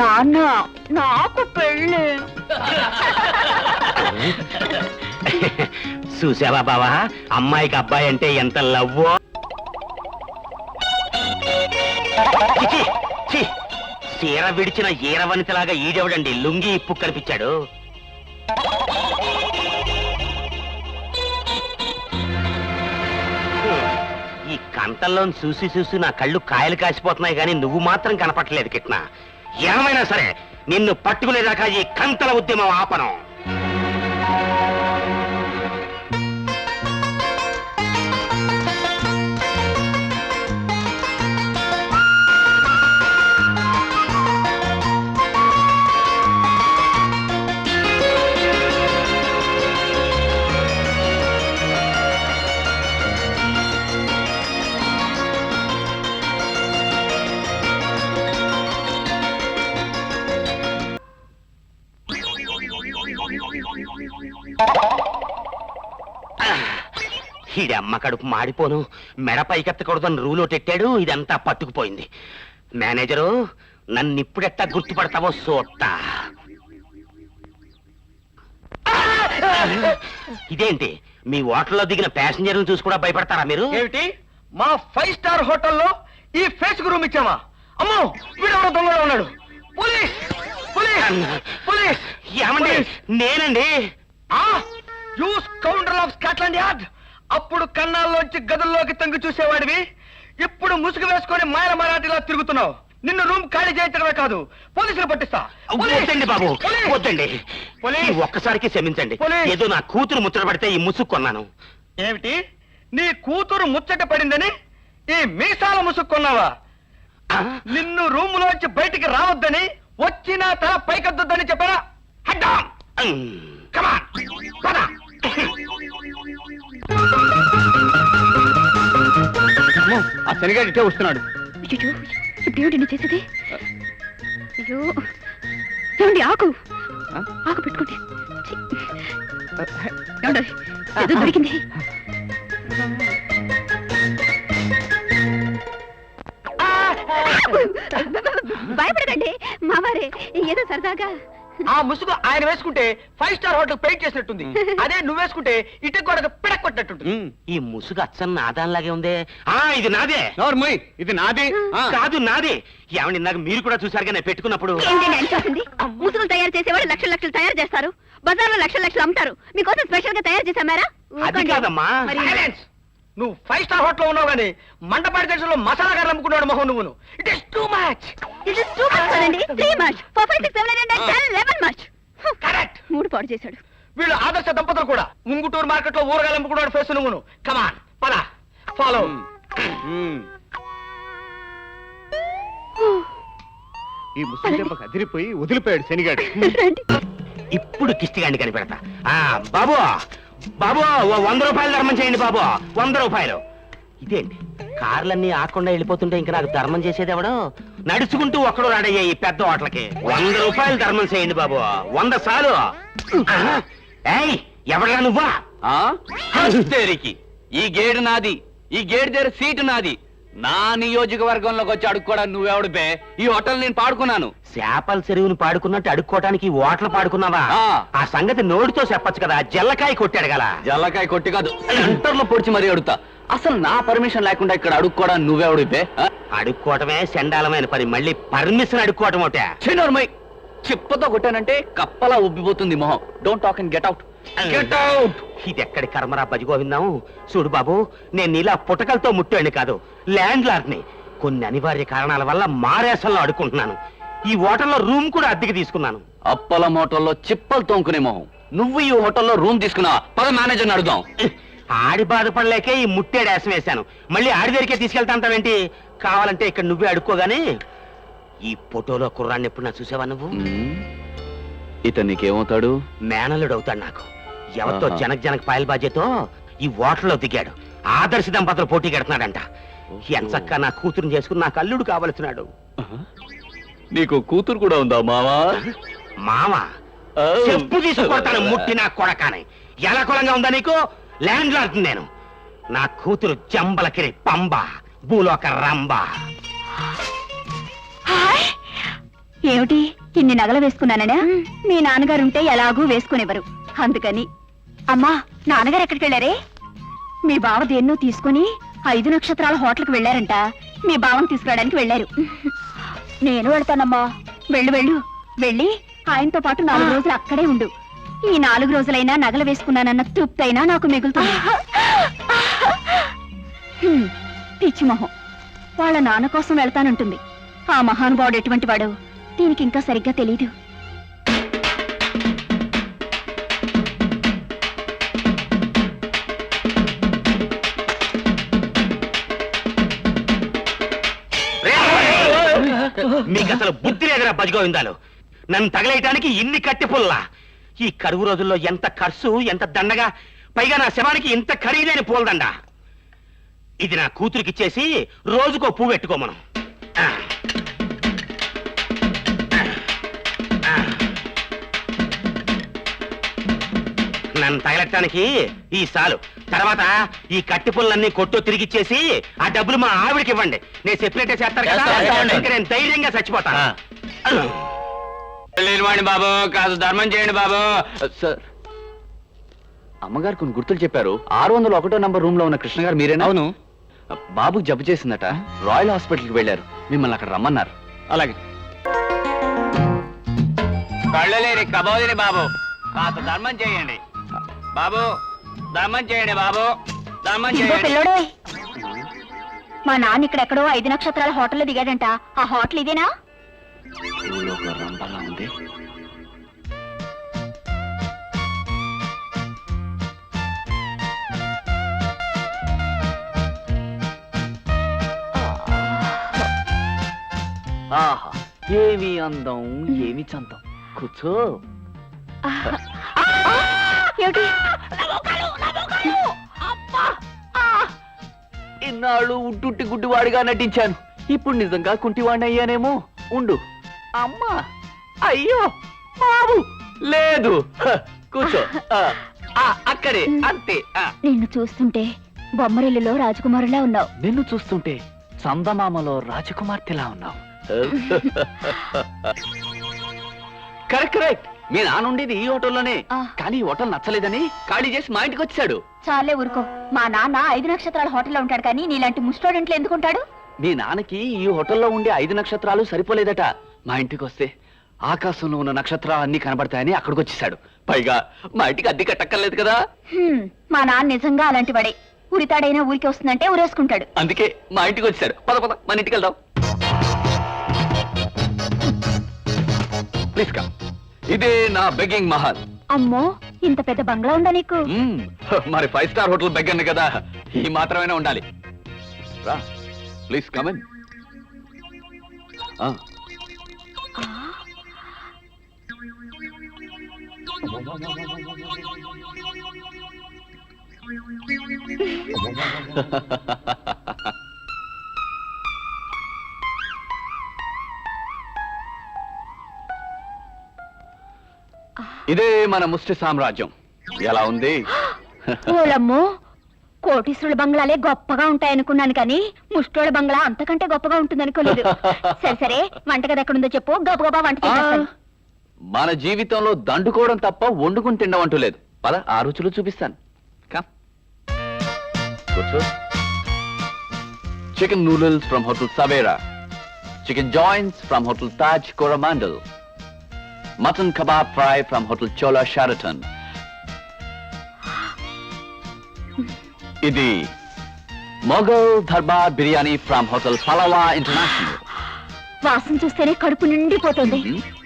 నాన్న నాకు పెళ్ళి. చూసావా బావా, అమ్మాయికి అబ్బాయి అంటే ఎంత లవ్వో. చీర విడిచిన ఈరవనితలాగా ఈడెవడండి లుంగి ఇప్పు కనిపించాడు. ఈ కంతల్లోని చూసి చూసి నా కళ్ళు కాయలు కాసిపోతున్నాయి కానీ నువ్వు మాత్రం కనపట్టలేదు కిట్న. ఏమైనా సరే నిన్ను పట్టుకునేదాకా ఈ కంతల ఉద్యమం ఆపను. ఈడమ్మ కడుపు మాడిపోను, మెడ పైకెత్తకూడదని రూలో పెట్టాడు. ఇదంతా పట్టుకుపోయింది. మేనేజరు, నన్ను ఇప్పుడెట్టా గుర్తుపడతావో సోట్ట. ఇదేంటి మీ హోటల్లో దిగిన ప్యాసింజర్లను చూసి కూడా భయపడతారా మీరు? ఏమిటి మా 5 స్టార్ హోటల్లో ఈ ఫేస్ రూమ్ ఇచ్చామా? అమ్మో, వీడెవడో దొంగలో ఉన్నాడు. Police police police! ఏమండి? నేనండి. You scoundrel of Scotland Yard! అప్పుడు కన్నాల్లోంచి గదుల్లోకి తొంగి చూసేవాడివి, ఇప్పుడు ముసుగు వేసుకొని మాయల మరాఠీలా తిరుగుతున్నావు. నిన్ను రూమ్ ఖాళీ చేయించడమే కాదు, పోలీసులు పట్టిస్తా. వద్దండి బాబు, వద్దండి. ఒక్కసారికి క్షమించండి. ఏదో నా కూతురు ముచ్చట పడితే ఈ ముసుగు కొన్నాను. ఏమిటి, నీ కూతురు ముచ్చట పడిందని ఈ మీసాల ముసుగు కొన్నావా? నిన్ను రూమ్ లోంచి బయటికి రావద్దని, వచ్చినా తల పైకెద్దొద్దని చెప్పారా? ఆ శనిగాడు ఇటే వస్తున్నాడు. ఇప్పుడేమిటి చేసేది? అయ్యో ఏమండి, ఆకు ఆకు పెట్టుకోండి. ఏదో దొరికింది. భయపడకండి మావారే, ఏదో సరదాగా. ఆ ముసుగు ఆయన వేసుకుంటే 5 స్టార్ హోటల్ పెయింట్ చేసినట్టుంది. అదే నువ్వు వేసుకుంటే ఇటు కూడా పిడక్ కొట్టినట్టుంది. ఈ ముసుగు అచ్చన్న నాదానిలాగే ఉందే. ఇది నాదే. ఇది నాది కాదు, నాదే. ఏమండి, ఇందాక మీరు కూడా చూసారు కానీ పెట్టుకున్నప్పుడు. ముసుగులు తయారు చేసేవాళ్ళు లక్షలు లక్షలు తయారు చేస్తారు, బజార్లో లక్షలు లక్షలు అమ్ముతారు. మీకోసం స్పెషల్ గా తయారు చేశామారా? అది కాదమ్మా. నువ్వు 5 స్టార్ హోటల్ ఉన్నావు కానీ మండపాటి దేశంలో మసాలా గారు అమ్ముకున్నాడు మొహం నువ్వును. It is too much. It is too much కదండి. 3 మచ్ 4 5 6 7 8 9 10 11 మచ్. కరెక్ట్. 3 పాడు చేశాడు. వీళ్ళు ఆదర్శ దంపతులు కూడా. ముంగుటూరు మార్కెట్ లో ఊరగాయలు అమ్ముకున్నాడు ఫేస్ నువ్వును. కమాన్ పద, ఫాలో. ఈ ముసలి దెబ్బకు అదిరిపోయి వదిలిపోయాడు శనిగాడు. ఇప్పుడు కిష్టిగాండి కనిపెడతా. బాబు బాబు, 100 రూపాయలు ధర్మం చేయండి బాబు, 100 రూపాయలు. ఇదేంటి కార్లన్నీ ఆకుండా వెళ్ళిపోతుంటే ఇంకా నాకు ధర్మం చేసేది ఎవడో? నడుచుకుంటూ ఒక్కడు రాడయ్యా ఈ పెద్ద హోటల్కి. 100 రూపాయలు ధర్మం చేయండి బాబు, 100 సాలు. ఏయ్, ఎవడరా నువ్వా? ఈ గేడు నాది, ఈ గేడు దగ్గర సీటు నాది. నా నియోజకవర్గంలోకి వచ్చి అడుక్కోవడానికి నువ్వెవడు బే? ఈ హోటల్ నేను పాడుకున్నాను. చేపల చెరువుని పాడుకున్నట్టు అడుక్కోవటానికి ఓట్ల పాడుకున్నావా? ఆ సంగతి నోటితో చెప్పొచ్చు కదా. జల్లకాయ కొట్టాడు గల. జల్లకాయ కొట్టి కాదు, సెంటర్లో పొడిచి మరీ అడుగుతా. అసలు నా పర్మిషన్ లేకుండా ఇక్కడ అడుక్కోవడానికి నువ్వెవడు బే? అడుక్కోవటమే చండాలమైన పని, మళ్ళీ పర్మిషన్ అడుక్కోవటం ఒకటే. చిన్నోర్మై, చిప్పతో కొట్టానంటే కప్పలా ఉబ్బిపోతుంది మొహం. Don't talk and get out. Get out. ఇది ఎక్కడి కర్మరా బజిగోవిందాం. చూడు బాబు, నేను ఇలా పుటకలతో ముట్టాను కాదు, ల్యాండ్ లార్డ్ని. కొన్ని అనివార్య కారణాల వల్ల మారేసంలో అడుక్కుంటున్నాను. ఈ హోటల్లో రూమ్ కూడా అద్దెకి తీసుకున్నాను. అప్పల మోటల్లో చిప్పలు తోముకునే మొహం. నువ్వు ఈ హోటల్లో రూమ్ తీసుకున్నా? పద మేనేజర్ని అడుగుదాం. ఆడి బాధపడలేకే ఈ ముట్టేడు వేసం వేశాను. మళ్ళీ ఆడి దగ్గరికే తీసుకెళ్తాంటావేంటి? కావాలంటే ఇక్కడ నువ్వే అడుక్కోగాని. ఈ ఫోటోలో కుర్రాన్ని ఎప్పుడు చూసావా నువ్వు? ఇతను నీకేమవుతాడు? మేనల్లుడు అవుతాడు నాకు. ఎవరితో జనక్ పాయల బాధ్యతో ఈ హోటల్లో దిగాడు. ఆదర్శ దంపతులు పోటీ కడుతున్నాడంట. ఎంచక్క నా కూతురుని చేసుకుని నాకు అల్లుడు కావలసినాడు. నీకు కూతురు కూడా ఉందా మావా? మావా చెప్పు తీసుకొడతాను ముట్టి నా కొడకాని. ఎలా కులంగా ఉందా నీకు? ల్యాండ్ లార్డ్ నేను. నా కూతురు జంబలకిరి పంబ, భూలోక రంబ. ఏమిటి ఇన్ని నగలు వేసుకున్నాననే? మీ నాన్నగారుంటే ఎలాగూ వేసుకునేవారు, అందుకని. అమ్మా, నాన్నగారు ఎక్కడికి వెళ్ళారే? మీ బావ దేన్నో తీసుకుని 5 నక్షత్రాల హోటల్కి వెళ్ళారంట. మీ బావను తీసుకురావడానికి వెళ్ళారు. నేను వెళ్తానమ్మా. వెళ్ళు వెళ్ళు, వెళ్ళి ఆయనతో పాటు 4 రోజులు అక్కడే ఉండు. ఈ 4 రోజులైనా నగలు వేసుకున్నానన్న తృప్తి అయినా నాకు మిగులుతుంది. పిచ్చి మొహం, వాళ్ళ నాన్న కోసం వెళ్తానంటుంది. ఆ మహానుభావుడు ఎటువంటి వాడు దీనికి ఇంకా సరిగ్గా తెలీదు. మీకు అసలు బుద్ధి లేదురా బజగోవిందాలు. నన్ను తగలేయటానికి ఇన్ని కట్టి పుల్లా. ఈ కరువు రోజుల్లో ఎంత ఖర్చు, ఎంత దండగా, పైగా నా శవానికి ఇంత ఖరీదైన పూలదండ. ఇది నా కూతురికిచ్చేసి రోజుకో పువ్వు పెట్టుకోమను. నన్ను తగలటానికి ఈ సాలు. తర్వాత ఈ కట్టి పుల్లన్నీ కొట్టు తిరిగిచ్చేసి ఆ డబ్బులు మా ఆవిడకి ఇవ్వండి. నేను చెప్పినట్టే చేస్తారు కదా, ఇంకా నేను ధైర్యంగా చచ్చిపోతాను. లేనివాణి బాబు, కాదు ధర్మం చేయండి బాబు. సార్, అమ్మగారు కొన్ని గుర్తులు చెప్పారు. 601 నంబర్ రూమ్ లో ఉన్న కృష్ణ గారు మీరేనా? అవును. బాబుకి జబ్బు చేసిందట, రాయల్ హాస్పిటల్కి వెళ్ళారు. మిమ్మల్ని అక్కడ రమ్మన్నారు. అలాగే. కళ్ళలేని కబోదిని బాబు, కాస్త ధర్మం చేయండి బాబు, ధర్మం చేయండి బాబు, ధర్మం ఇదిగో చేయండి. పిల్లోడోయ్, మా నాన్న ఇక్కడెక్కడో 5 నక్షత్రాల హోటల్లో దిగాడంట. ఆ హోటల్ ఇదేనా? భూలోక రంభలా ఉంది. ఆహా, ఏమి అందం, ఏమి చందం. కూర్చో. ఏమిటి? ఇన్నాళ్ళు ఉంటుంటి గుడ్డివాడిగా నటించాను, ఇప్పుడు నిజంగా కుంటివాడిని అయ్యానేమో. ఉండు. అమ్మా, అయ్యో బాబు, లేదు. కూర్చో. అక్కడే, అంతే. నిన్ను చూస్తుంటే బొమ్మరిల్లులో రాజకుమారులా ఉన్నావు. నిన్ను చూస్తుంటే చందమామలో రాజకుమార్తెలా ఉన్నావు. Correct correct. మీ నాన్న ఉండేది ఈ హోటల్లోనే, కానీ ఈ హోటల్ నచ్చలేదని ఖాళీ చేసి మా ఇంటికి వచ్చాడు. చాలే ఊరుకో. మా నాన్న 5 నక్షత్రాల హోటల్లో ఉంటాడు, కానీ నీలాంటి ముస్టోడెంట్లు ఎందుకుంటాడు? మీ నాన్నకి ఈ హోటల్లో ఉండే 5 నక్షత్రాలు సరిపోలేదట. మా ఇంటికి వస్తే ఆకాశంలో ఉన్న నక్షత్రాలు అన్ని కనబడతాయని అక్కడికి వచ్చేసాడు. పైగా మా ఇంటికి అద్దె కట్టక్కర్లేదు కదా. మా నాన్న నిజంగా అలాంటి వాడే. ఉరితాడైనా ఊరికి వస్తుందంటే ఊరేసుకుంటాడు. అందుకే మా ఇంటికి వచ్చాడు. పద పద, మన ఇంటికి వెళ్దాం. Please come. ఇదే నా బెగ్గింగ్ మహల్. అమ్మో, ఇంత పెద్ద బంగ్లా ఉందా నీకు? మరి 5 స్టార్ హోటల్ బెగ్గర్ని కదా, ఈ మాత్రమైనా ఉండాలి. రా, ప్లీజ్ కమ్ ఇన్. ఇదే మన ముష్టి సామ్రాజ్యం. ఎలా ఉంది? ఓలమ్మో, కోటీశ్వరుల బంగ్లాలే గొప్పగా ఉంటాయనుకున్నాను, కానీ ముష్టోళ్ళ బంగ్లా అంతకంటే గొప్పగా ఉంటుందనుకోలేదు. సరే సరే, వంటగది ఎక్కడుందో చెప్పు, గబగబా వంట చేసేస్తాను. మన జీవితంలో దండుకోవడం తప్ప వండుకుని తినడం అంటూ లేదు. పద, ఆ రుచులు చూపిస్తాను. Chicken noodles from hotel Savera, chicken joints from hotel Taj Coromandel, mutton kebab fry from hotel Chola Sheraton. ఇది Mughal Darbar biryani from hotel Pallava international. వాసన చూస్తేనే కడుపు నిండిపోతుంది.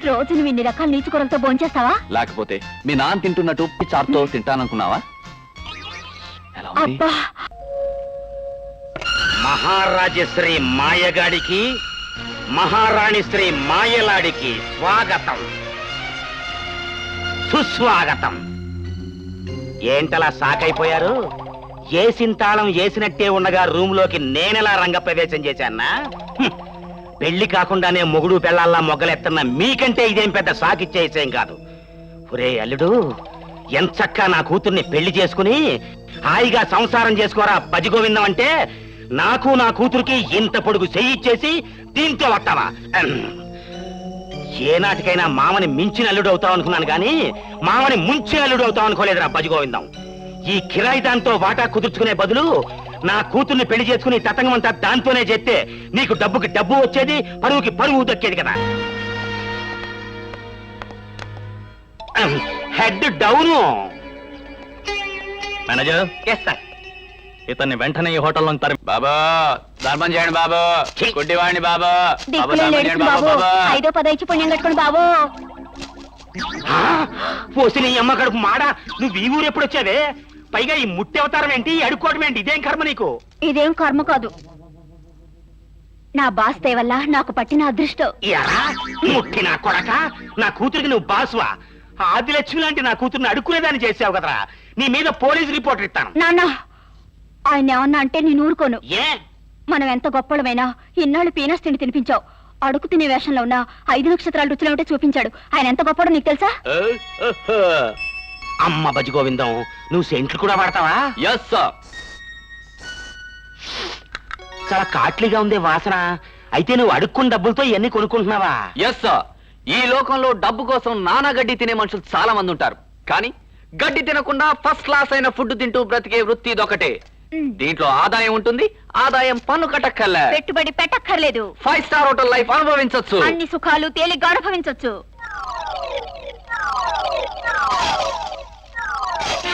రోజు నువ్వు ఇన్ని రకాల నీచు కూరలతో భోంచేస్తావా? లేకపోతే మీ నాన్న తింటున్నట్టు చారుతో తింటాననుకున్నావా? ఎలా ఉంది? అబ్బా, మహారాజశ్రీ మాయగాడికి, మహారాణి శ్రీ మాయలాడికి స్వాగతం, సుస్వాగతం. ఏంటలా సాకైపోయారు? ఏసింతాళం ఏసినట్టే ఉండగా రూమ్ లోకి నేనెలా రంగప్రవేశం చేశానా? పెళ్లి కాకుండానే మొగుడు పెళ్ళాల్లా మొగ్గలెత్తన్న మీకంటే ఇదేం పెద్ద సాకిచ్చే విషయం కాదు. ఒరే అల్లుడు, ఎంచక్కా నా కూతుర్ని పెళ్లి చేసుకుని హాయిగా సంసారం చేసుకోరా బజిగోవిందం అంటే, నాకు నా కూతురికి ఇంత పొడుగు చెయ్యిచ్చేసి దీంతో వస్తావా? ఏనాటికైనా మామని మించిన అల్లుడు అవుతావు అనుకున్నాను కానీ మామని ముంచిన అల్లుడు అవుతావు అనుకోలేదురా బజగోవిందం. ఈ కిరాయి దాంతో వాటా కుదుర్చుకునే బదులు నా కూతుర్ని పెళ్లి చేసుకుని తతంగం అంతా దాంతోనే చెప్తే నీకు డబ్బుకి డబ్బు వచ్చేది, పరువుకి పరువు దక్కేది కదా. Head down. Manager, yes sir. ఇతన్ని వెంటనే ఈ హోటల్లో బాబా ధర్మం చేయండి బాబు, ఛీ! కొట్టివాడిని బాబు, దిక్కులే లేడుస్తుంది బాబు. 5వ 10 ఇచ్చి పుణ్యం కట్టుకుని బాబు. పోసి నీ అమ్మ కడుపు మాడ, నువ్వు ఈ ఊరు ఎప్పుడు వచ్చావే? పైగా ఈ ముట్టి అవతారం ఏంటి, అడుక్కోవడం ఏంటి? ఇదేం కర్మ నీకు? ఇదేం కర్మ కాదు, నా బాస్ దయ వల్ల నాకు పట్టిన అదృష్టం. ఎరా ముట్టి నా కొడక, నా కూతురికి నువ్వు బాసువా? ఆదిలక్ష్మి లాంటి నా కూతుర్ని అడుక్కునేదాన్ని చేసావు కదరా. నీ మీద పోలీస్ రిపోర్ట్ ఇస్తాను. నాన్న, ఆయన ఏమన్నా అంటే నేను ఊరుకోను. ఏ మనం ఎంత గొప్పలమైనా ఇన్నాళ్ళు పీనస్ తిండి తినిపించావు. అడుగు తినే వేషంలో ఉన్న 5 నక్షత్రాల రుచులేమిటో చూపించాడు. ఆయన ఎంత గొప్పడో నీకు తెలుసా? అమ్మ బజగోవిందం, నువ్వు సెంట్లు కూడా వాడతావా? Yes sir. చాలా కాట్లీగా ఉందే వాసన. అయితే నువ్వు అడుక్కున్న డబ్బులతో ఇవన్నీ కొనుక్కుంటున్నావా? Yes sir. ఈ లోకంలో డబ్బు కోసం నానా గడ్డి తినే మనుషులు చాలా మంది ఉంటారు, కానీ గడ్డి తినకుండా ఫస్ట్ క్లాస్ అయిన ఫుడ్ తింటూ బ్రతికే వృత్తి ఇదొకటే. దీంట్లో ఆదాయం ఉంటుంది, ఆదాయం పన్ను కట్టక్కర్లే. పెట్టుబడి పెట్టక్కర్లేదు, 5 స్టార్ హోటల్ లైఫ్ అనుభవించొచ్చు. అన్ని సుఖాలు తేలిగ్గా అనుభవించొచ్చు.